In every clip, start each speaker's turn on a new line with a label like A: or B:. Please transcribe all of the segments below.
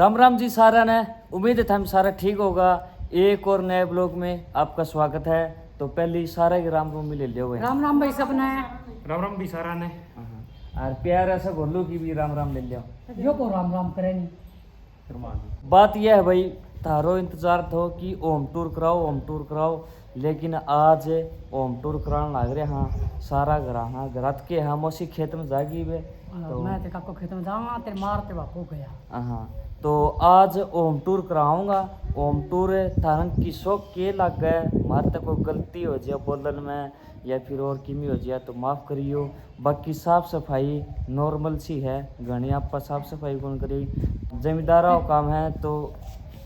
A: राम राम जी सारा ने। उम्मीद है हम सारा ठीक होगा। एक और नए ब्लॉग में आपका स्वागत है। तो पहले सारा के राम राम ले लियो भाई।
B: राम राम भाई सबने।
C: राम राम भी सारा ने।
A: और प्यार ऐसा बोलो कि भी राम राम ले लियो।
B: यो को राम राम करें।
A: बात यह है भाई, थारो इंतजार था कि होम टूर कराओ होम टूर कराओ, लेकिन आज होम टूर कराने लग रहे हाँ। सारा घर के हम उसी खेत में जागी वे तो
B: मैं तेरे को खेत में जाऊंगा, तेरे मारते बापू गया।
A: हाँ। तो आज होम टूर कराऊंगा। होम टूर थारन किसो के लग गए, मारे तक कोई गलती हो जाए बोलन में या फिर और किमी हो जाए तो माफ़ करियो। बाकी साफ सफाई नॉर्मल सी है, घनी आप साफ सफाई कौन करी, जमींदारा का काम है तो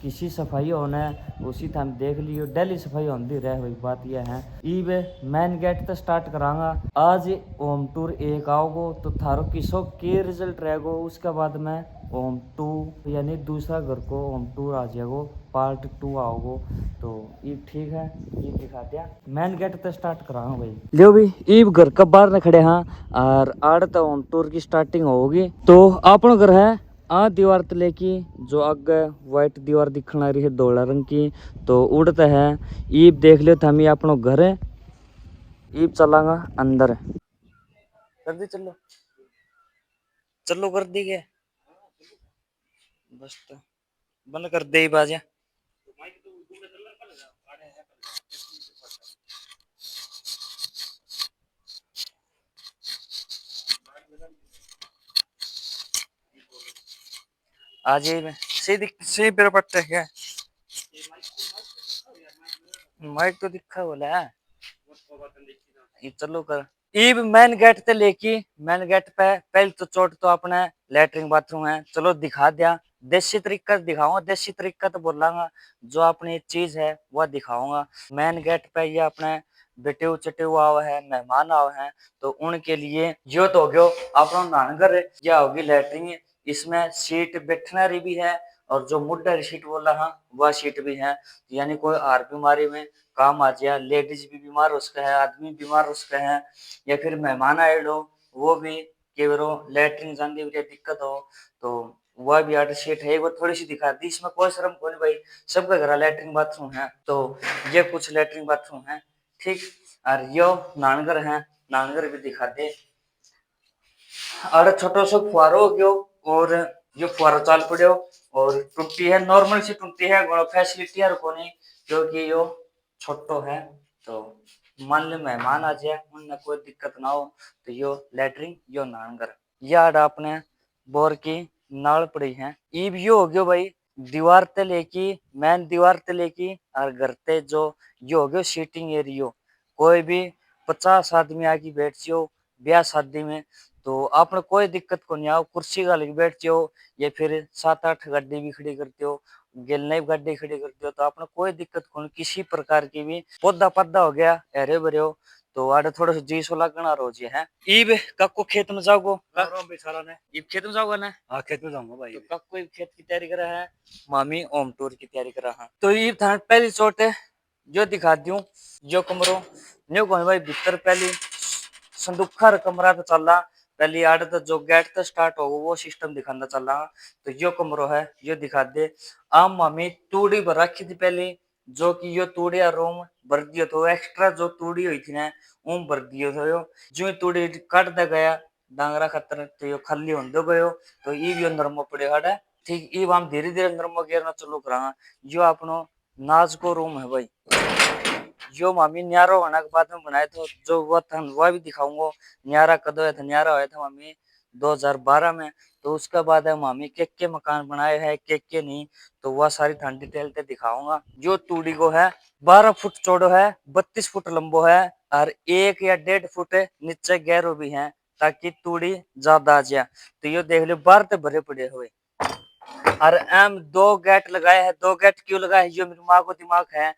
A: किसी सफाई होना है उसी टाइम देख लियो। डेली सफाई होती रहे हुई बात यह है। ईब मैन गेट तो स्टार्ट करांगा आज। होम टूर एक आओगो तो थारो किसो के रिजल्ट रहेगो, उसके बाद मैं होम टू यानी दूसरा घर को होम टूर आ जाएगो, पार्ट 2 आओगो। तो ईब ठीक है, ईब दिखा दिया मैन गेट तो स्टार्ट करांगा भाई। लियो भी ईब घर का बाहर न खड़े हाँ और आड़ तो होम टूर की स्टार्टिंग होगी। तो अपनो घर है दीवार तले की, जो आगे व्हाइट दीवार दिखना रही है धोला रंग की, तो उड़ता है। ईब देख लियो था हमें अपनो घर है। ईब चलांगा अंदर कर दी। चलो चलो कर दी गए बस तो बंद कर दे बाजा। आज सही पेड़ पट्टे है। माइक तो दिखा बोला है। ये चलो कर ईब मैन गेट ते लेकी मैन गेट पे पहले तो चोट तो अपने लेटरिन बाथरूम है। चलो दिखा दिया, देसी तरीका दिखाऊंगा। देसी तरीका तो बोलांगा, जो अपनी चीज है वह दिखाऊंगा। मैन गेट पे ये अपने बेटे चटे हुआ है, मेहमान आए हैं तो उनके लिए यो तो हो गयो अपना नानगर। यह होगी लेटरिन, इसमें सीट बैठना रही भी है और जो मुड्डा सीट बोला हाँ वह सीट भी है। यानी कोई हर बीमारी में काम आ जाए, लेडीज भी बीमार हो सकते हैं, आदमी बीमार हो सकते हैं, या फिर मेहमान आए लोग वो भी केवल लेटरिन जाने में दिक्कत हो तो वह भी आर्ट शीट है। वो थोड़ी सी दिखा दी, इसमें कोई शर्म कोई नहीं भाई, सबका घर लेटरिन बाथरूम है। तो ये कुछ लेटरिन बाथरूम है ठीक। और यो नानगर है, नानगर भी दिखा दे। और छोटो सो फुहारो हो गयो और यो फुहारो चाल पड़ो और टूटी है, नॉर्मल सी टूटी है, फैसिलिटी है कोनी क्योंकि यो छोटो है। तो मान लो मेहमान आ जाए उनने कोई दिक्कत ना हो तो यो लेटरिन यो नानगर यार आपने बोर की नाल पड़ी है। ईब यो हो गयो भाई दीवार ते लेकी मैन दीवार ते लेकी और घर ते जो यो हो गयो सीटिंग एरियो। कोई भी 50 आदमी आके बैठ जियो ब्याह शादी में तो आपने कोई दिक्कत को नहीं आओ, कुर्सी का लेके बैठते हो या फिर 7-8 गाड़ी भी खड़ी करते हो, गेलने गाड़ी खड़ी करते हो तो आपने कोई दिक्कत को नहीं। किसी प्रकार की भी पौधा पौधा हो गया हरे भरे हो तो आड़े थोड़ा सा जी सो लगना रोज है। ईब कक्को खेत में जाओगो बेचारा ने, ईब खेत में जाओगा ना। हाँ खेत में जाऊंगा भाई। तो कक्को खेत की तैयारी कर रहा है, मामी होम टूर की तैयारी कर रहा है। तो ईब था पहली चोट है जो दिखा दूं, जो कमरो न्यू कौन भाई भीतर पहली संदुखा कमरा तो चल रहा। पहली आड़ तो जो गेट तो स्टार्ट होगा वो सिस्टम दिखाना चल रहा। तो यो कमरो है यो दिखा दे। आम मामी तूड़ी भर रखी थी पहले, जो कि यो तूड़िया रूम भर दियो तो एक्स्ट्रा जो तूड़ी हुई थी ना उम भर दियो तो यो जो तूड़ी काट दे गया डांगरा खतर तो यो खाली होने दो गयो। तो ई भी नरमो पड़े है ठीक। ई हम धीरे धीरे नरमो गिरना चालू करा। यो अपनो नाज को रूम है भाई, जो मामी न्यारो होने के बाद में बनाए तो जो वो था वह भी दिखाऊंगा। न्यारा कदो है था, न्यारा हुआ था मामी 2012 में। तो उसके बाद है मामी के मकान बनाए हैं के नहीं, तो वह सारी थान डिटेल पे दिखाऊंगा। जो तूड़ी को है 12 फुट चौड़ो है, 32 फुट लंबो है और 1 या 1.5 फुट नीचे गहरो भी है ताकि तूड़ी ज्यादा आ जाए। तो ये देख लो बाहर तो भरे पड़े हुए और एम 2 गेट लगाए हैं। 2 गेट क्यों लगाए ये मेरी माँ को दिमाग है।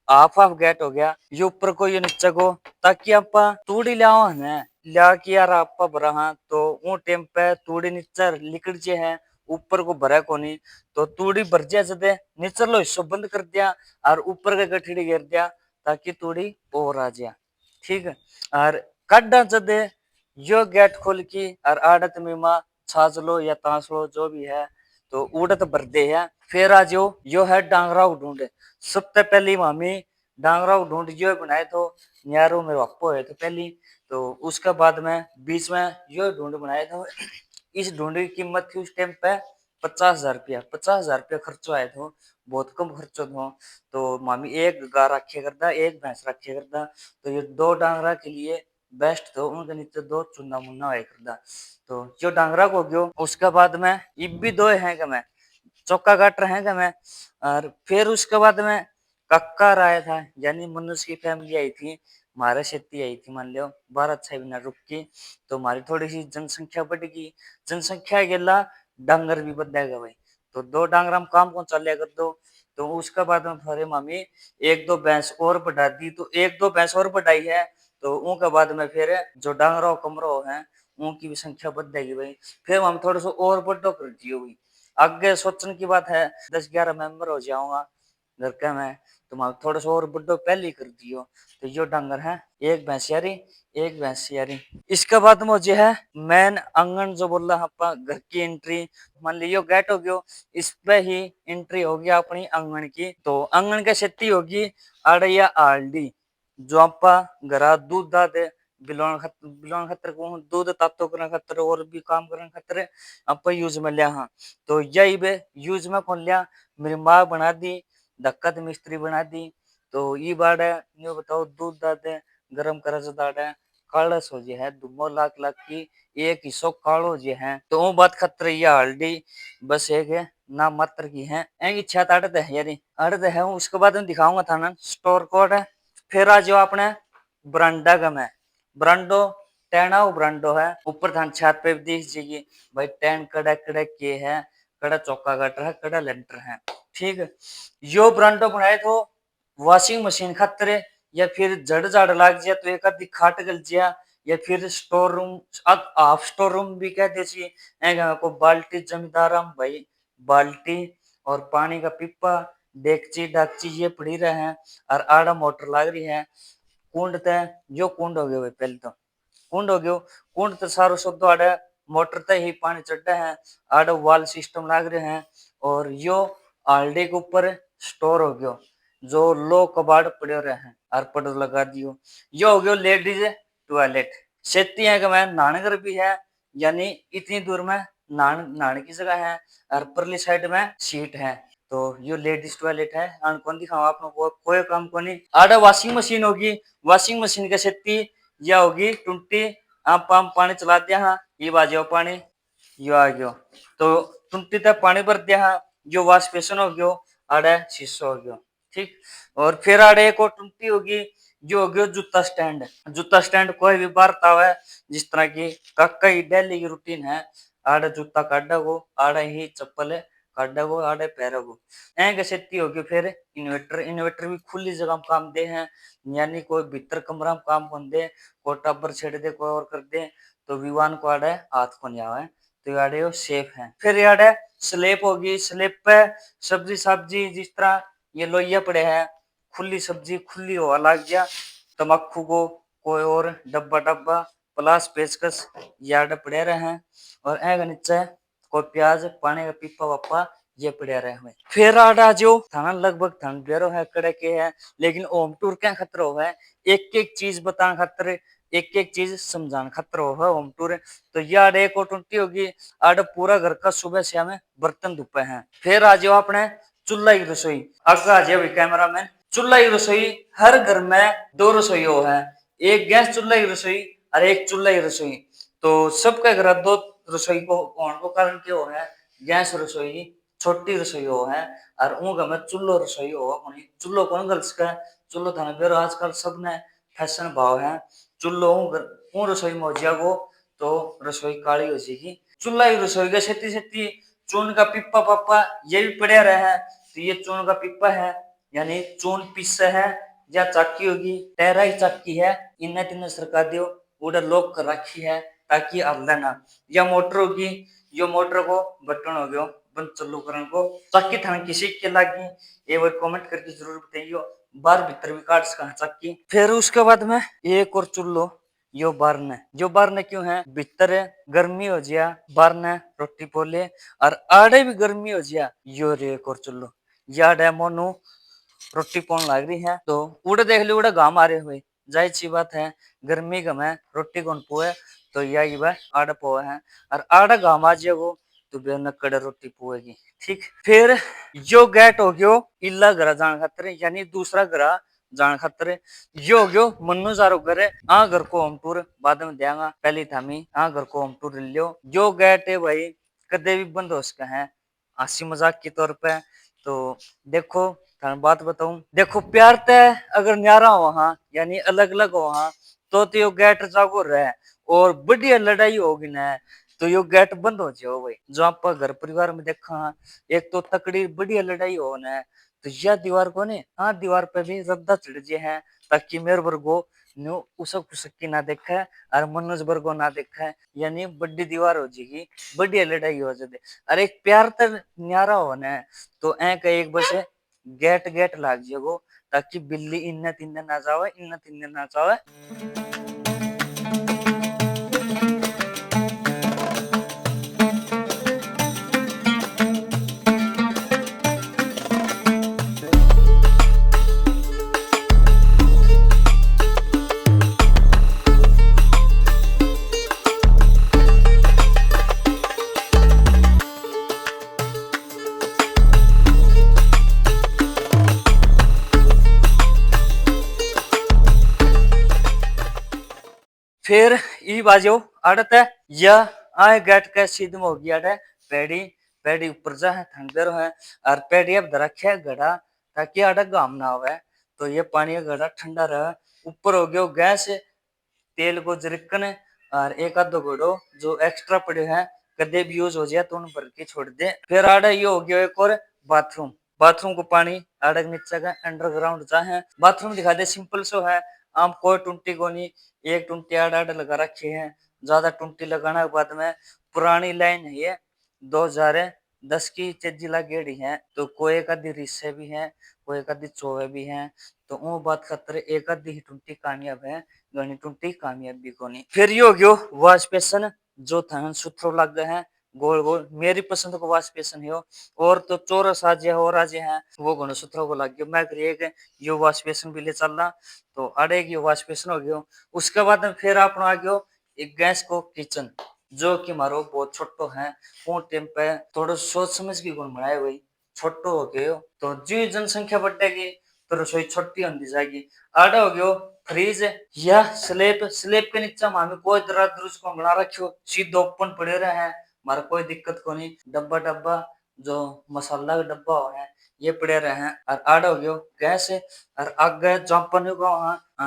A: हाफ हाफ गेट हो गया, ये ऊपर को ये नीचे को, ताकि आप तूड़ी लाओ है ला के यार आप भरा हाँ तो वो टेम पे तूड़ी नीचे लिकड़ जे है ऊपर को भरा को नहीं। तो तूड़ी भर जाए जदे नीचे लो हिस्सों बंद कर दिया और ऊपर के गठड़ी घेर दिया ताकि तूड़ी और आ जाए ठीक है। और कड्डा जदे यो गेट खोल की और आड़त में माँ छाछ लो या तांस लो जो भी है तो उड़द भर दे है। फिर आज यो है डांगरा को ढूंढे। सबसे पहली मामी डांगरा को ढूंढ जो बनाए तो न्यारो मेरे बापो है तो पहली। तो उसके बाद में बीच में यो ढूंढ बनाया था। इस ढूंढ की कीमत थी उस टाइम पे 50,000 रुपया। 50,000 रुपया खर्चो आए थे, बहुत कम खर्चो था। तो मामी एक गाय रखे करता, एक भैंस रखे करता। तो ये दो डांगरा के लिए बेस्ट तो उनके नीचे दो चुना मुन्ना हुआ करता। तो जो डांगरा को गयो उसके बाद में इब भी दो है कि मैं चौका काट रहे हैं कि मैं। और फिर उसके बाद में कक्कर आया था, यानी मनुष्य की फैमिली आई थी, हमारे खेती आई थी, मान लो 12-6 मिनट रुक की। तो हमारी थोड़ी सी जनसंख्या बढ़ गई। जनसंख्या गेला डांगर भी बढ़ेगा भाई। तो दो डांगर हम काम कौन चल कर दो। तो उसके बाद में फिर मामी एक दो भैंस और बढ़ा दी। तो एक दो भैंस और बढ़ाई है। तो उनके बाद में फिर जो डांगरो कमरो है उनकी भी संख्या बढ़ जाएगी भाई। फिर हम थोड़ा सा और बड़ो कर दियो भाई। आगे सोचने की बात है 10-11 मेंबर हो जाऊंगा घर का मैं। तो मैं थोड़ा सा और बड़ो पहले ही कर दियो। तो यो डांगर है एक भैंसियारी एक भैंसियारी। इसके बाद मुझे है मेन आंगन जो बोला आपा घर की एंट्री। मान लियो गेट हो गयो, इस पे ही एंट्री होगी अपनी आंगन की। तो आंगन के सेती होगी आड़िया आल्डी जो आपा घरा दूध दाते बिलोण खतर को दूध तातो करने खतर और भी काम करने खतर आपा यूज में लिया। हाँ तो यही बे यूज में कौन लिया, मेरी माँ बना दी, धक्का मिस्त्री बना दी। तो ये बाड़ है ये बताओ दूध दाते गरम कर दाड़े कालस हो जे है दुमो लाख लाख की एक हिस्सो कालो जे है। तो वो बात खतर ये हल्दी बस एक है ना मात्र की है एंगी छत अड़द है यारी अड़द है। उसके बाद में दिखाऊंगा था ना स्टोर कोड है। फिर आज जो अपने बरांडा गम है ब्रांडो टेना ब्रांडो है ऊपर थान छत पे दिख जाएगी भाई टेन कड़ा कड़ा के है कड़ा चौका गटर है कड़ा लेंटर है। ठीक है यो ब्रांडो बनाए तो वॉशिंग मशीन खतरे या फिर जड़ जाड़ लाग जाए तो एक आधी खाट गल जाए या फिर store room half store room भी कहते छी। को बाल्टी जमींदार भाई बाल्टी और पानी का पिप्पा डेगची डाकची ये पड़ी रहे हैं। और आड़ा मोटर लाग रही है कुंड तय जो कुंड हो गया भाई पहले तो कुंड हो गयो। कुंड तो सारो शब्द आड़े मोटर तय ही पानी चढ़ा है आड़े वाल सिस्टम लाग रहे हैं। और यो आल्डे के ऊपर स्टोर हो गयो जो लो कबाड़ पड़े रहे हैं और पड़ लगा दियो। यो हो गयो लेडीज टॉयलेट सेती है कि मैं नानगर भी है यानी इतनी दूर में नहाने की जगह है और परली साइड में सीट है। तो यो लेडीज टॉयलेट है और कौन दिखाओ आप लोगों को कोई काम को नहीं। आड़ा वॉशिंग मशीन होगी वॉशिंग मशीन के सेती या होगी टुंटी आप पानी चला दिया हाँ ये बाजो पानी यो आ गयो। तो टुंटी तक पानी भर दिया हाँ जो वॉश बेसिन हो गयो आड़े शीशो हो गयो। ठीक और फिर आड़े एक और टुंटी होगी जो हो गयो जूता स्टैंड। जूता स्टैंड कोई भी बारता है जिस तरह की काका ही डेली की रूटीन है आड़े जूता काटा को आड़े ही चप्पल काटा को आड़े पैरों को ऐ सेती होगी। फिर इन्वर्टर इन्वर्टर भी खुली जगह में काम दे हैं यानी कोई भीतर कमरा में काम कौन दे कोई टब्बर छेड़ दे कोई और कर दे तो विवान को आड़े हाथ को नहीं आवे। तो यारे वो सेफ है। फिर यारे स्लेप होगी स्लेप पे सब्जी सब्जी जिस तरह ये लोहिया पड़े हैं खुली सब्जी खुली हवा लग गया तम्बाकू को कोई और डब्बा डब्बा प्लास पेचकस यार्ड पड़े रहे हैं। और ऐ नीचे कोई प्याज पानी का पीपा वापा ये पड़े रहे हमें। फिर आड़ा जो थाना लगभग थान डेरो है कड़े के है लेकिन होम टूर क्या खतरा हो है एक एक चीज बताने खातर एक एक चीज समझाने खतर हो होम टूर। तो यार एक और टूटी होगी आड़ पूरा घर का सुबह से हमें बर्तन धुपे हैं। फिर आ जाओ अपने चूल्हा की रसोई आगे आ जाओ कैमरा मैन। चूल्हा की रसोई हर घर में दो रसोई हो है एक गैस चूल्हा की रसोई और एक चूल्हा की रसोई। तो सबके घर दो रसोई को होने को कारण क्या हो है गैस रसोई छोटी रसोई हो है और उनका में चूल्हो रसोई हो चूल्हो कौन गल सके चूल्हो थाने बेरो आजकल सबने फैशन भाव है चूल्हो ऊं रसोई में हो जाएगो तो रसोई काली हो जाएगी। चूल्हा की रसोई का सेती सेती चून का पिप्पा पापा ये भी पड़े रहे हैं। तो ये चून का पिप्पा है यानी चून पीस है या चाकी होगी टेरा ही चाकी है इन्हें तिन्हें सरका दियो उधर लॉक कर रखी है ताकि अल्लाह ना। या मोटर होगी यो मोटर को बटन हो गयो बंद चालू करने को चाकी थाने किसी के लागी एक बार कमेंट करके जरूर बताइयो बाहर भीतर भी काट सका चाकी। फिर उसके बाद में एक और चूल्हो यो बारने क्यों है भीतर गर्मी हो जिया बारने रोटी पोले और आड़े भी गर्मी हो जिया यो रे कर चलो याद है मोनू रोटी पोन लाग रही है तो उड़े देख ली उड़े घाम आ रहे हुए जाहिर सी बात है गर्मी का मैं रोटी कौन पोए तो यही वह आड़ पोए है और आड़ घाम आ जाएगो तो बेन कड़े रोटी पोएगी ठीक। फिर यो गेट हो गयो इला घर जान खातर यानी दूसरा घर जान खातर यो हो गयो मन्नू जारो घर है आ घर को होम टूर बाद में देंगा पहली थामी आ घर को होम टूर लियो जो गेट है भाई कदे भी बंद हो सका है हंसी मजाक के तौर पे तो देखो थाने बात बताऊं देखो प्यार तय अगर न्यारा हो वहां यानी अलग अलग हो वहां तो यो गेट जागो रहे और बढ़िया लड़ाई होगी ना तो यो गेट बंद हो जाओ भाई जो आप घर परिवार में देखा एक तो तकड़ी बढ़िया लड़ाई हो ना तो यह दीवार को ने हाँ दीवार पे भी रद्दा चढ़ जे है ताकि मेरे वर्गो न्यू उसक उसकी ना देखा है और मनोज वर्गो ना देखा है यानी बड़ी दीवार हो जाएगी बढ़िया लड़ाई हो जाए अरे एक प्यार तर न्यारा हो ना तो ऐ का एक बस गेट गेट लाग जाएगो ताकि बिल्ली इन्ने तिन्ने ना जावे इन्ने तिन्ने ना जावे। फिर ई बाजो आड़त है या आए गेट के सीध में होगी आड़े पेड़ी पेड़ी ऊपर जा है ठंडर है और पेड़ी अब रखे घड़ा ताकि आड़ा गाम ना आवे तो ये पानी का घड़ा ठंडा रहे ऊपर हो गया गैस तेल को जरिकन और एक आधो घड़ो जो एक्स्ट्रा पड़े हैं कदे भी यूज हो जाए तो उन भर के छोड़ दे। फिर आड़े ये हो गया एक और बाथरूम बाथरूम को पानी आड़े नीचे का अंडरग्राउंड जा है बाथरूम दिखा दे सिंपल सो है आम कोई टूंटी को नहीं एक टूंटी आड़ आड़ लगा रखे हैं ज्यादा टूंटी लगाने के बाद में पुरानी लाइन है ये 2010 की चज्जिला गेड़ी है तो कोई एक आधी रिस्से भी है कोई एक आधी चोवे भी है तो वो बात खातर एक आधी ही टूंटी कामयाब है गणी टूंटी कामयाब भी को नहीं। फिर ये हो गयो वॉश बेसन जो थान सुथरो लग गए हैं गोल गोल मेरी पसंद को वॉश बेसन है और तो चौरस आज और आज है वो घणो सुथरो को लग गयो मैं एक यो वॉश बेसन भी ले चल रहा तो अड़े की वॉश बेसन हो गयो। उसके बाद फिर आप आ गयो एक गैस को किचन जो कि मारो बहुत छोटो है वो टाइम पे थोड़ा सोच समझ के गुण बनाए हुई छोटो हो गयो तो जी जनसंख्या बढ़ेगी तो रसोई छोटी होती जाएगी। आड़ा हो गयो फ्रीज या स्लेब स्लेब के नीचे हमें कोई दराज दुरुज को बना रखियो सीधो ओपन पड़े रहे हैं मारा कोई दिक्कत को नहीं डब्बा डब्बा जो मसाला का डब्बा हो है ये पड़े रहे हैं और आड़ा हो गयो गैस और आगे जंपन को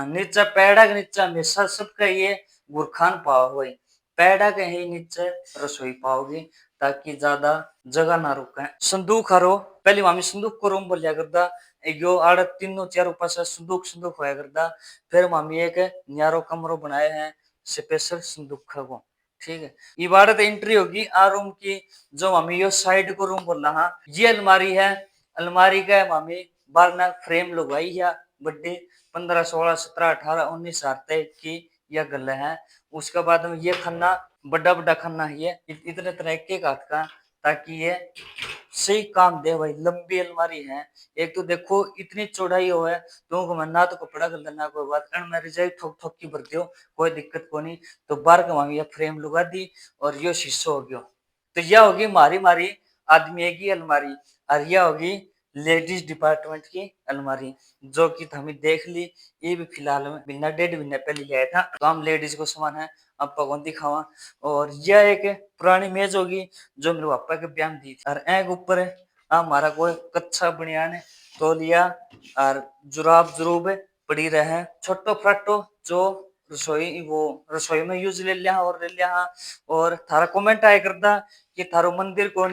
A: नीचे पेड़ा के नीचे हमेशा सबका ये गुरखान पाओ हुई पेड़ा के ही नीचे रसोई पाओगी ताकि ज्यादा जगह ना रुके। संदूक हरो पहले मामी संदूक को रूम बोलिया करता यो आड़ तीनों चारों पास संदूक संदूक होया करता फिर मामी एक न्यारो कमरो बनाए हैं स्पेशल संदूक को ठीक है। इबारत एंट्री होगी आ रूम की जो मामी यो साइड को रूम बोल रहा ये अलमारी है अलमारी का मामी बारना फ्रेम लगवाई है बड्डी 15 16 17 18 19 तक की यह गल है। उसके बाद में ये खन्ना बड़ा बड़ा खन्ना है ये इतने तरह के हाथ का ताकि ये सही काम दे भाई लंबी अलमारी है एक तो देखो इतनी चौड़ाई हो है तो मैं ना तो कपड़ा कर देना कोई बात कर मैं रिजाई ठोक ठोक की भरती हो कोई दिक्कत को नहीं तो बार कमांगी फ्रेम लगा दी और यो शीशो हो गयो तो यह होगी मारी मारी आदमी की अलमारी और यह होगी लेडीज डिपार्टमेंट की अलमारी जो कि हमें देख ली ये भी फिलहाल में बिना 1.5 महीने पहले लिया था तो हम लेडीज को सामान है अब कौन दिखावा और यह एक पुरानी मेज होगी जो मेरे पापा के ब्याह में दी थी और एक ऊपर हमारा कोई कच्चा बनियान तौलिया और जुराब जरूब पड़ी रहे छोटो फ्राटो जो रसोई वो रसोई में यूज ले लिया और थारा कमेंट आया करता कि थारो मंदिर कौन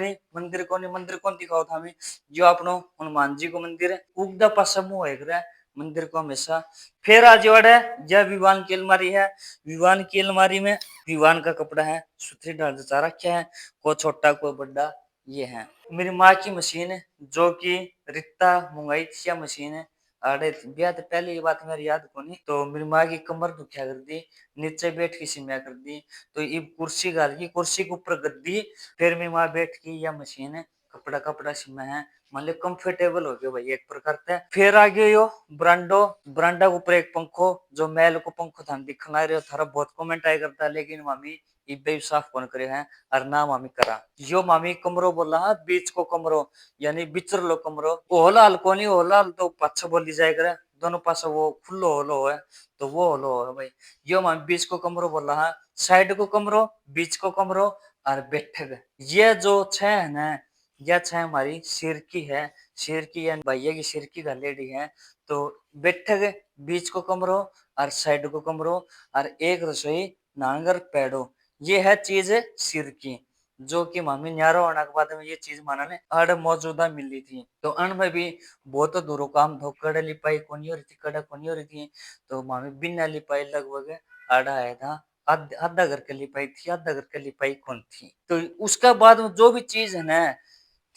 A: दिखाओ था हमें जो अपनो हनुमान जी को मंदिर है उगदा पासा मुंह एक रहा मंदिर को हमेशा। फिर आज है यह विवान की अलमारी है विवान की अलमारी में विवान का कपड़ा है सुथरी डाल जचा रखा है कोई छोटा कोई बड़ा ये है। मेरी माँ की मशीन है जो कि रिक्ता मंगाई थी मशीन है आड़े ब्याह तो पहले ये बात मेरी याद को नहीं, तो मेरी माँ की कमर दुखिया कर दी, नीचे बैठ के सिम्या कर दी, तो ये कुर्सी गाल की, कुर्सी के ऊपर गद्दी, फिर मेरी माँ बैठ की या मशीन है कपड़ा कपड़ा सिमा है, मतलब कंफर्टेबल हो गयो भाई एक प्रकार से। फिर आ गयो यो ब्रांडो, ब्रांडा के ऊपर एक पंखो, जो मैल को पंखो था दिखना रहे हो थारा बहुत कमेंट आया करता है, लेकिन मामी इबे साफ कौन करे हैं और ना मामी करा। यो मामी कमरो बोला हाँ, बीच को कमरो यानी बिचर लो कमरो, ओला हाल कोनी, ओला हाल तो पाछो बोली जाए करे, दोनों पास वो खुल्लो होलो है, तो वो होलो है भाई। यो मामी बीच को कमरो बोला हाँ, साइड को कमरो, बीच को कमरो और बैठक। ये जो छह है ना, यह छह हमारी सिर की है, सिर की यानी भैया की सिर की घलेडी है। तो बैठक, बीच को कमरो और साइड को कमरो और एक रसोई नांगर पेड़ो, ये है चीज सिर की, जो कि मामी न्यारो होने के बाद में ये चीज माना ने अड़ मौजूदा मिली थी। तो अण में भी बहुत दूरो काम धो कड़े लिपाई कोनी हो रही थी, कड़ा कोनी हो रही थी, तो मामी बिना लिपाई लगभग आड़ा आया था, आधा घर के लिपाई थी, आधा घर के लिपाई कौन थी। तो उसका बाद में जो भी चीज है ना,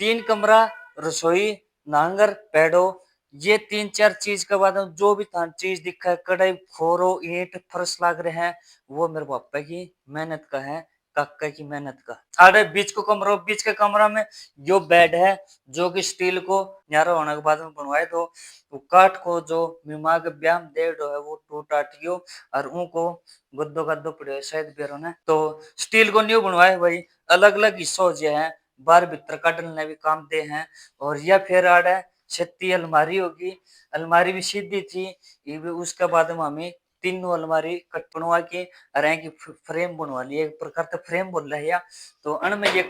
A: 3 कमरा, रसोई, नांगर, पेड़ो, ये 3-4 चीज के बाद में जो भी था चीज दिखा है, कढ़ाई, फोरो, ईंट, फर्श लाग रहे हैं, वो मेरे पापा की मेहनत का है, काका की मेहनत का। अरे बीच को कमरा, बीच के कमरा में जो बेड है, जो कि स्टील को न्यारा होने के बाद में बनवाए, तो वो काठ को जो मिमा के ब्याह में डेढ़ है वो टूट टाट गयो, और उनको गद्दो गद्दो पड़े शायद बेरो ने, तो स्टील को न्यू बनवाए भाई, अलग अलग हिस्सा हो जे है, बाहर भीतर काटने भी काम दे हैं। और यह फिर आड़ है छत्ती अलमारी होगी, अलमारी भी सीधी थी, ये भी उसके बाद में हमें तीनों अलमारी कट बनवा के अरे की फ्रेम बनवा लिया, एक प्रकार का फ्रेम बोल रहे हैं। तो अन में ये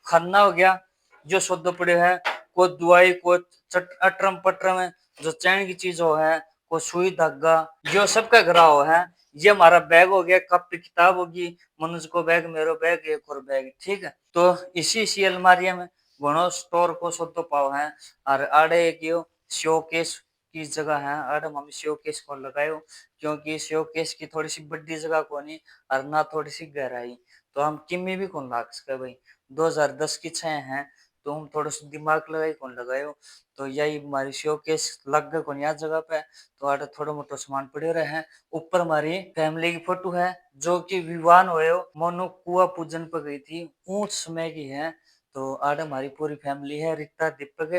A: खन्ना हो गया, जो शुद्ध पड़े है, को दवाई को अटरम पटरम है, जो चैन की चीज हो है, को सुई धागा, जो सबका घरा हो है। ये हमारा बैग हो गया, कॉपी किताब होगी, मनुष्य को बैग, मेरो बैग, एक और बैग, ठीक है। तो इसी अलमारिया में घणो स्टोर को सोतो पाव है, और आड़े एक यो शोकेस की जगह है, आड़े मम्मी शोकेस को लगायो, क्योंकि शोकेस की थोड़ी सी बड़ी जगह कोनी और ना थोड़ी सी गहराई, तो हम किमी भी कौन लाग सके भाई, 2010 की छह हैं, तो हम थोड़ा सा दिमाग लगाई कौन लगायो, तो यही हमारी शोकेस लग गए कौन यार जगह पे, तो आड़े थोड़ा मोटा सामान पड़े रहे हैं। ऊपर हमारी फैमिली की फोटो है, जो कि विवान हुए मोनो कुआ पूजन पर गई थी, ऊंच समय की है, तो आड़ हमारी पूरी फैमिली है, रीता दीपक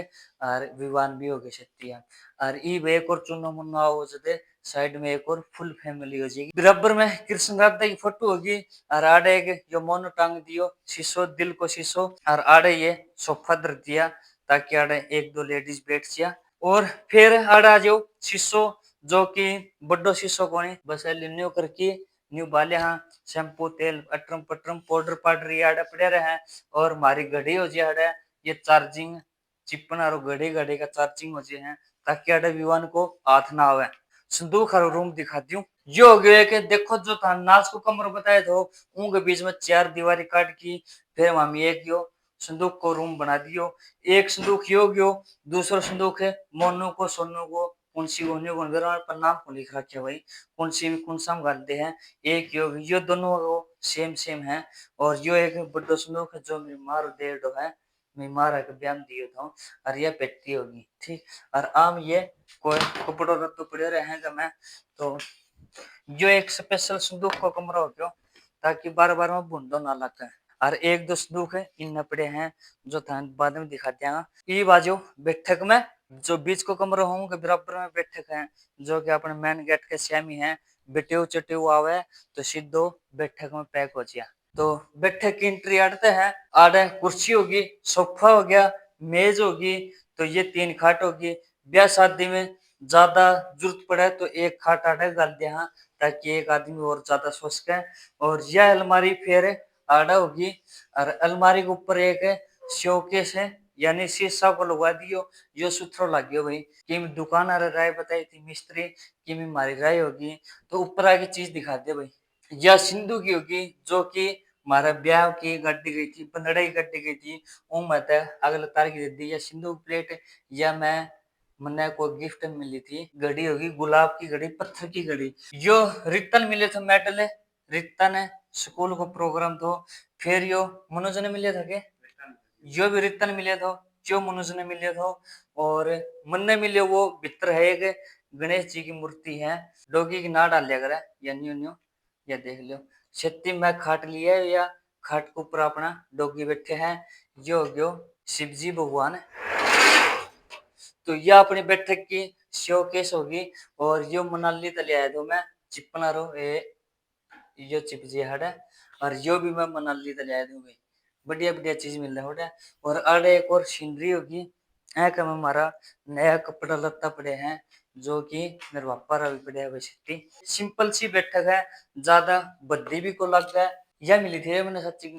A: और विवान भी हो गए छत्तिया, और ईब एक और चुनो मुन्नो आओ जदे साइड में एक और फुल फैमिली हो जाएगी। बराबर में कृष्ण राधा की फोटो होगी, और आड़े एक जो मोनो टांग दियो शीशो, दिल को शीशो, और आड़े ये सोफा धर दिया, ताकि आड़े एक दो लेडीज बैठ जा। और फिर आड़ा जो शीशो, जो कि बड़ो शीशो को नहीं, बस न्यू करके न्यू बाले, हाँ शैम्पू तेल अटरम पटरम पाउडर पाउडर ये आड़े पड़े रहे। और हमारी घड़ी हो जाए आड़े, ये चार्जिंग चिपन और घड़ी घड़ी का चार्जिंग हो जाए हैं, ताकि आड़े विवान को हाथ ना आवे। संदूक हर रूम दिखाती हूँ, ये हो गया कि देखो जो था नाच को कमरा बताए तो उनके बीच में 4 दीवारी काट की, फिर हम एक यो संदूक को रूम बना दियो। एक संदूक यो गयो, दूसरा संदूक है मोनू को सोनू को कुंसी पर नाम को लिख रखे भाई, कुंसी भी कुंसा हम गालते हैं। एक यो दोनों सेम सेम है, और यो एक बड़ो संदूक है जो बीमार डेढ़ है, बीमार है ब्याम दियो था, और यह पेटी होगी, ठीक। और आम ये कोई कपड़ों रद्द पड़े रहे मैं, तो जो एक स्पेशल संदूक को कमरा हो गयो, ताकि बार बार में भूंडो ना लगे। और एक दो संदूक है इन पड़े हैं, जो था बाद में दिखा दिया। ये बाजू बैठक में जो बीच को कमरा हों के बराबर में बैठक है, जो कि अपने मेन गेट के श्यामी है, बेटे चटे आवे तो सीधो बैठक में पैक हो जाए। तो बैठक की एंट्री आड़ते हैं, आड़े कुर्सी होगी, सोफा हो गया, मेज होगी, तो ये 3 खाट होगी। ब्याह शादी में ज्यादा जरूरत पड़े तो एक खाट आड़े डाल दिया, ताकि एक आदमी और ज्यादा सो सके। और यह अलमारी फिर आड़ा होगी, और अलमारी के ऊपर एक शोकेस है, यानी शीशा को लगवा दियो, यो सुथरो लाग्यो भाई। कि दुकान राय बताई थी मिस्त्री कि हमारी राय होगी, तो ऊपर आगे चीज दिखा दे भाई। यह सिंधु की होगी, जो कि हमारा ब्याह की गड्डी गई थी, पंदड़ाई गड्डी गई थी, मत अगले तारीख दे दी। या सिंधु प्लेट, या मैं मन्ने को गिफ्ट मिली थी घड़ी होगी, गुलाब की घड़ी, पत्थर की घड़ी। यो रिटर्न मिले थे मेडल, रिटर्न है स्कूल को प्रोग्राम तो, फिर यो मनोज ने मिले थे के, यो भी रिटर्न मिले थे। जो मनुष्य ने मिले थो। और मन ने मिले वो भीतर है एक गणेश जी की मूर्ति है, डोगी की ना डाल लिया करे यानी यूं या देख लो छत्ती में खाट लिया या खाट के ऊपर अपना डोगी बैठे हैं, यो गयो शिव जी भगवान। तो यह अपनी बैठक की शोकेस होगी। और यो मनाली तले आया तो मैं चिपना रो यो चिप जी हड़ा। और यो भी मैं मनाली तले आया हूँ भाई, बढ़िया बढ़िया चीज मिल रहा है। और आड़े एक और सीनरी होगी ऐक में हमारा नया कपड़ा लत्ता पड़े हैं जो कि मेरे पापा रा भी पड़े है वैसे सिंपल सी बैठक है, ज्यादा बद्दी भी को लग गया। यह मिली थी मैंने सच्ची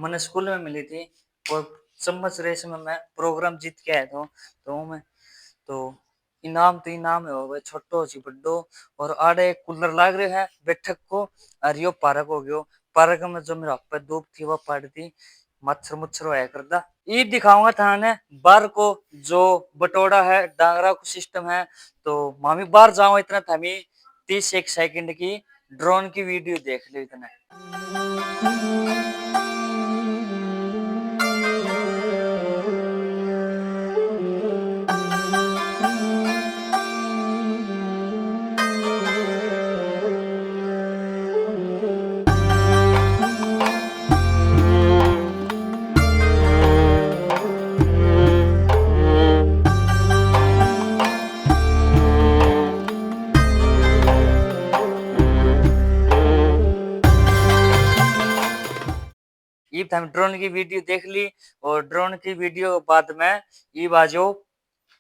A: मैंने स्कूल में मिली थी। और चम्मच रेस में मैं प्रोग्राम जीत के आया था तो मैं तो इनाम तो इनाम है वो छोटो सी बड्डो। और आड़े कूलर लाग रहे हैं बैठक को। और यो पार्क हो गयो, पार्क में जो मेरा पे धूप थी वो पड़ थी, मच्छर मुच्छर होया करदा। ये दिखाऊंगा थाने बार को जो बटोड़ा है डांगरा को सिस्टम है। तो मामी बाहर जाओ इतना थमी 30 सेकंड की ड्रोन की वीडियो देख लो इतना। ये हम ड्रोन की वीडियो देख ली। और ड्रोन की वीडियो बाद में ये बाजो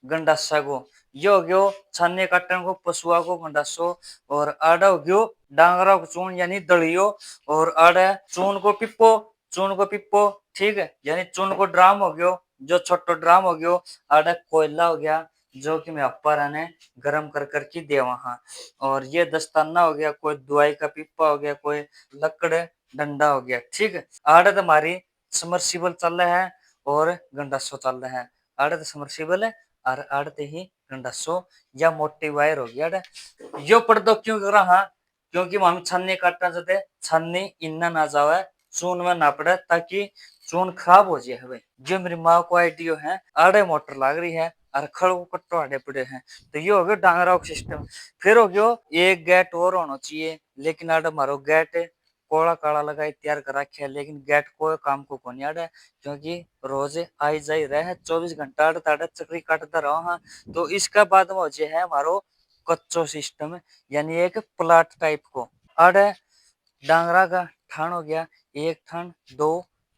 A: गंडासा को यो हो गयो छाने काटन को पशुआ को गंडासो। और आड़ा हो गयो डांगरा को चून यानी दलियो। और आड़ा चून को पिप्पो ठीक है यानी चून को ड्राम हो गयो जो छोटो ड्राम हो गयो। आड़ा कोयला हो गया जो कि मैं अप्पा ने गर्म कर करके दे वहां। और ये दस्ताना हो गया, कोई दवाई का पिप्पा हो गया, कोई लकड़ डंडा हो गया ठीक है। आड़े हमारी समरसिबल चल रहा है और गंडासो चल रहा है। आड़े समरसिबल है और आड़ते ही गंडासो या मोटी वायर हो गया। यो पर्दो क्यों कर रहा क्योंकि हम छन्नी काटना चाहते छन्नी इन्ना ना जावे चून में ना पड़े ताकि चून खराब हो जाए। भाई जो मेरी माँ को आइडियो है आड़े मोटर लाग रही है और खड़ को कट्टो आड़े पड़े हैं। तो ये हो गया डांगरा सिस्टम। फिर हो गयो एक गेट और होना चाहिए लेकिन आड़े मारो गेट कोड़ा काला लगाई तैयार कर रखे है लेकिन गेट को काम को कोनी आड़े क्योंकि रोज आई जाई रहे 24 घंटा आड़े चक्री काटता रहो। हाँ तो इसका बाद में हो जाए है हमारो कच्चो सिस्टम यानी एक प्लाट टाइप को। आड़े डांगरा का ठान हो गया 1 ठान 2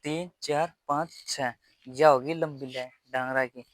A: 3 4 5 6 यह होगी लंबी लाइन डांगरा की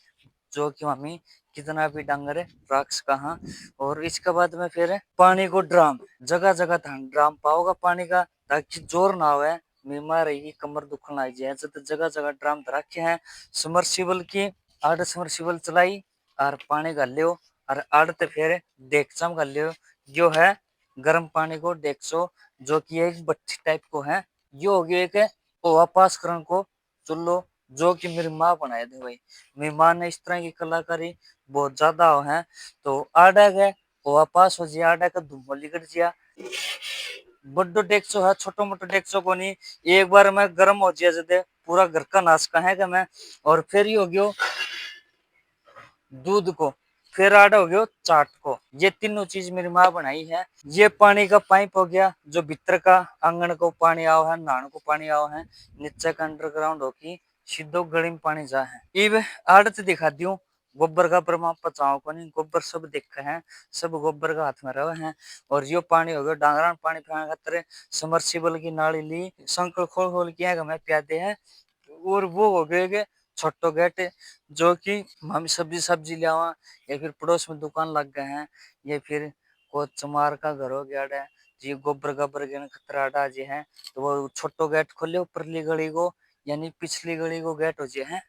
A: जो कि मम्मी कितना भी डांगर रख कहा। और इसके बाद में फिर पानी को ड्राम जगह जगह ड्राम पाओगा पानी का ताकि जोर ना हो बीमार रहेगी कमर दुखन लग जाए तो जगह जगह ड्राम रखे हैं। समरसिबल की आड़ समरसिबल चलाई और पानी डाल लियो और आड़ते फिर डेक्चम कर लियो जो है गर्म पानी को डेक्सो जो कि एक भट्टी टाइप को है। यो हो गया एक ओवा पास करन को चुल्लो जो कि मेरी माँ बनाए थे। भाई मेरी माँ ने इस तरह की कलाकारी बहुत ज्यादा है। तो आड़ा गए ओवा पास हो जिया आड़ा का धुम्मो लिकट जिया बड्डो डेक्सो है छोटो मोटो डेक्सो को नहीं एक बार में गर्म हो जिया जदे पूरा घर का नाश कहेगा मैं। और फिर ही हो गयो दूध को फिर आड़ा हो गयो चाट को। ये तीनों चीज मेरी माँ बनाई है। ये पानी का पाइप हो गया जो भीतर का आंगन को पानी आओ है नहान को पानी आओ है नीचे का अंडरग्राउंड होगी सीधो गली में पानी जा है। इब आड़त दिखा दियो गोबर का प्रमाण पचाओ को नहीं गोबर सब देखे हैं सब गोबर का हाथ में रहे हैं। और यो पानी हो गया डांगरा पानी पियाने खातर समरसिबल की नाली ली संकल खोल खोल के हमें प्यादे हैं। और वो हो गए छोटो गेट जो कि हम सब्जी सब्जी ले आवा या फिर पड़ोस में दुकान लग गए हैं या फिर को चमार का घर हो गया है जी गोबर गबर के खतरा हटा जे है। तो वो छोटो गेट खोले ऊपरली गली को यानी पिछली गली को गेट हो जाए है।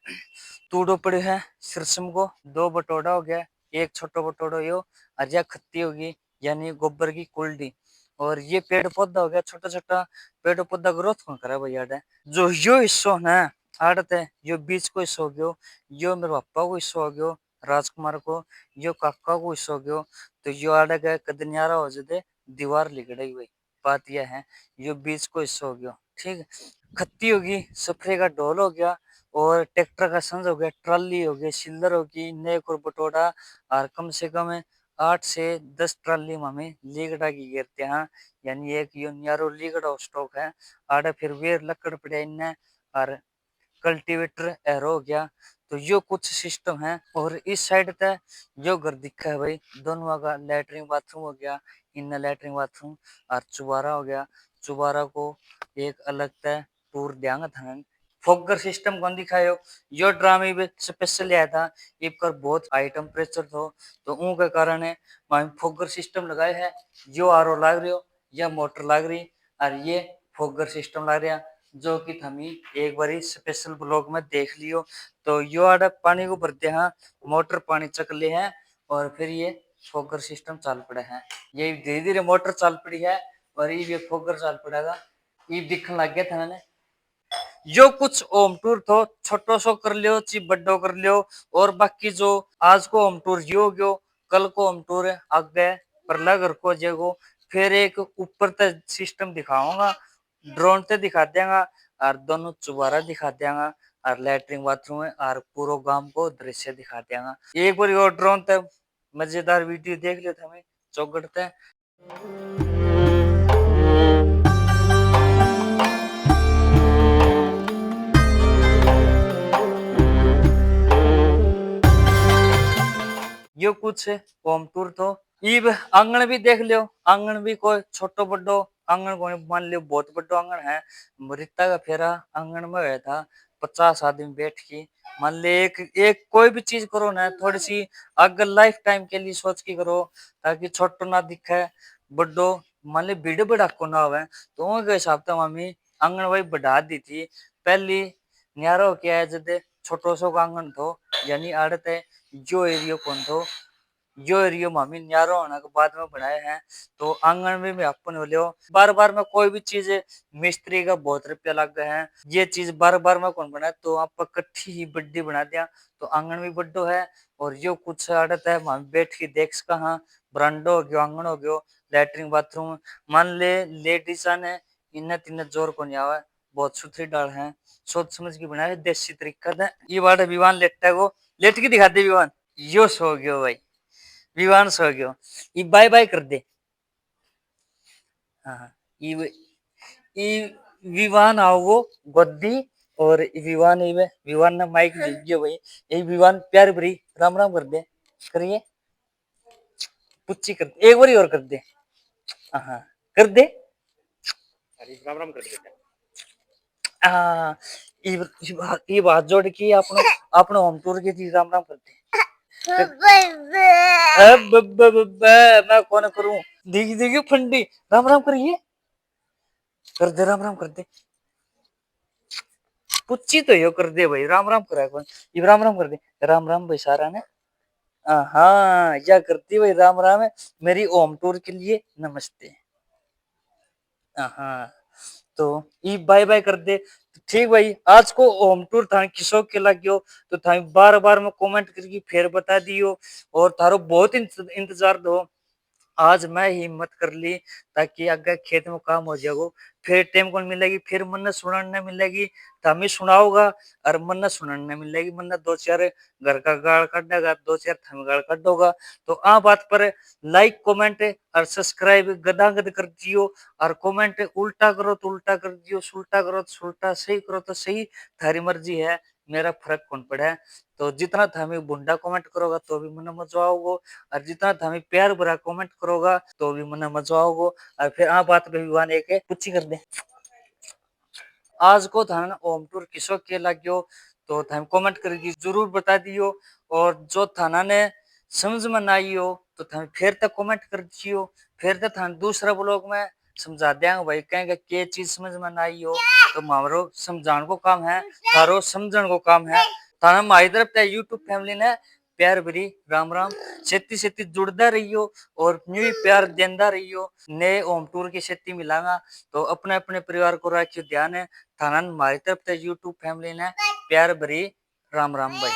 A: तूड़ो पड़े है सिरसम को 2 बटोड़ा हो गया एक छोटो बटोड़ो यो अजय खत्ती होगी यानी गोबर की कुल्डी। और ये पेड़ पौधा हो गया छोटा छोटा पेड़ पौधा ग्रोथ कौन करा भैया जो यो हिस्सो है आड़त है यो बीच को हिस्सो हो गयो यो मेरे पापा को हिस्सो हो गयो राजकुमार को यो काका को हिस्सो हो गयो। तो यो आड़े गए कदनियारा हो जाते दीवार लिगड़े हुई बात यह है यो बीच को हिस्सो हो गयो ठीक है। खत्ती होगी सफरे का ढोल हो गया और ट्रैक्टर का संज हो गया, ट्राली हो गया, सिल्लर होगी, नेक और बटोड़ा, और कम से कम 8 से 10 ट्राली में हमें लीगड़ा की गिरते हैं। यानी एक यो न्यारो लीगड़ा स्टॉक है। आड़े फिर वे लकड़ पड़े इन्हें, और कल्टीवेटर एरो हो गया। तो यो कुछ सिस्टम है। और इस साइड तक जो घर दिखा है भाई, दोनों का लैटरिन बाथरूम हो गया, इन लैटरिन बाथरूम, और चुबारा हो गया। चुबारा को एक अलग तय टूर देंगे था। फोगर सिस्टम कौन दिखायो, यो ड्रामे में स्पेशल आया था। इस पर बहुत हाई टेम्परेचर थो, तो उनके कारण है फोगर सिस्टम लगाए है। जो आरओ लाग रही हो या मोटर लाग रही, और ये फोगर सिस्टम लग रहा, जो कि हमी एक बारी स्पेशल ब्लॉग में देख लियो। तो यो आड़ा पानी को भरते हैं, मोटर पानी चक ले है, और फिर ये फोगर सिस्टम चाल पड़े हैं। ये धीरे धीरे मोटर चाल पड़ी है, और ये फोगर चाल पड़ेगा। ये दिखने लग गया था मैंने। जो कुछ होम टूर थो, छोटो सो कर लियो ची बड्डो कर लियो। और बाकी जो आज को होम टूर यो गयो, कल को होम टूर आगे परला घर को जेगो। फिर एक ऊपर तक सिस्टम दिखाऊंगा, ड्रोन ते दिखा देगा, और दोनों चुबारा दिखा देगा, और लैट्रिन बाथरूम है, और पूरा गांव को दृश्य दिखा देगा। एक बार और ड्रोन ते मजेदार वीडियो देख लियो था मैं चौगड़ते। यो कुछ होम टूर तो इब आंगन भी देख लियो। आंगन भी कोई छोटो बड़ो आंगन को मान लियो, बहुत बड़ो आंगन है। मृता का फेरा आंगन में गया था, 50 आदमी बैठ के। मान ले एक एक कोई भी चीज करो ना, थोड़ी सी अगर लाइफ टाइम के लिए सोच के करो, ताकि छोटो ना दिखे बड़ो। मान ले भीड़ भड़ाको ना हो, तो उनके हिसाब से मम्मी आंगन वही बढ़ा दी थी। पहली न्यारो क्या है, जब छोटो सो आंगन थो, यानी आड़ते जो एरियो कौन थो, जो एरियो मामी न्यारो होने के बाद में बनाए हैं। तो आंगन में भी अपन हो लियो। बार बार में कोई भी चीज मिस्त्री का बहुत रुपया लग गए हैं, ये चीज बार बार में कौन बनाए, तो आप कट्ठी ही बड्डी बना दिया, तो आंगन भी बड्डो है। और जो कुछ आदत है हम बैठ के देख सका, हाँ बरांडो हो गयो, आंगन हो गयो, लैट्रिन बाथरूम। मान ले लेडीज ने इन्हें तीन जोर को नहीं आवा, बहुत सुथरी डाल है, सोच समझ के बनाए देसी तरीका से। ये बात विवान लेटा को लेट के दिखाते विवान, यो सो गयो भाई, विवान सो गयो। ये बाय बाय कर दे। हाँ ये विवान आओ वो गद्दी, और विवान ये विवान ने माइक दे दियो भाई। ये विवान प्यार भरी राम राम कर दे, करिए पुच्ची कर दे, एक बारी और कर दे। हाँ कर दे।
C: अरे राम राम कर देते हैं।
A: हाँ ये बात जोड़ के अपने अपने होम टूर की थी, राम राम कर दे। मैं कौन करूं, देखी देखी फंडी, राम राम करिए, कर दे राम राम कर दे। पुच्ची तो यो कर दे भाई, राम राम करा कौन, ये राम राम कर दे। राम राम भाई सारा ने। हाँ या करती भाई, राम राम है मेरी होम टूर के लिए नमस्ते। हाँ तो ई बाय बाय कर दे। तो ठीक भाई, आज को होम टूर था किसो के लग्यो, तो था बार बार में कमेंट करके फिर बता दियो। और थारो बहुत इंतजार दो। आज मैं हिम्मत कर ली, ताकि अगर खेत में काम हो जाएगो, फिर टाइम कौन मिलेगी, फिर मन सुनने मिलेगी, तो हमें सुनाओगा। और मन सुनने मिलेगी, मन दो चार घर का गाल काटेगा, दो चार थम गाल काटोगा। तो आ बात पर लाइक कमेंट और सब्सक्राइब गदागद कर दियो। और कमेंट उल्टा करो तो उल्टा कर दियो, सुल्टा करो तो सुल्टा, सही करो तो सही, थारी मर्जी है, मेरा फर्क कौन पड़ा है। तो जितना थामी बुंडा कमेंट करोगा तो भी मन मजा आओगे, और जितना थामी प्यार भरा कमेंट करोगा तो भी मन मजा आओगे। और फिर आ बात पे विवान एक पूछी कर दे। आज को थान होम टूर किसो के लाग्यो, तो थाम कमेंट करके जरूर बता दियो। और जो थाना ने समझ में ना आई हो, तो थाम फिर तक कमेंट कर दियो, फिर तक थान दूसरा ब्लॉग में समझा देंगे भाई, कहेंगे के चीज समझ में ना आई हो, तो हमारो समझाने को काम है, थारो समझण को काम है। थाना हमारी तरफ यूट्यूब फैमिली ने प्यार भरी राम राम, छेती छेती जुड़दा रहियो, और न्यू प्यार देंदा रहियो। नए होम टूर की छेती मिलांगा, तो अपने अपने परिवार को रखियो ध्यान है। थाना हमारी तरफ यूट्यूब फैमिली ने प्यार भरी राम राम भाई।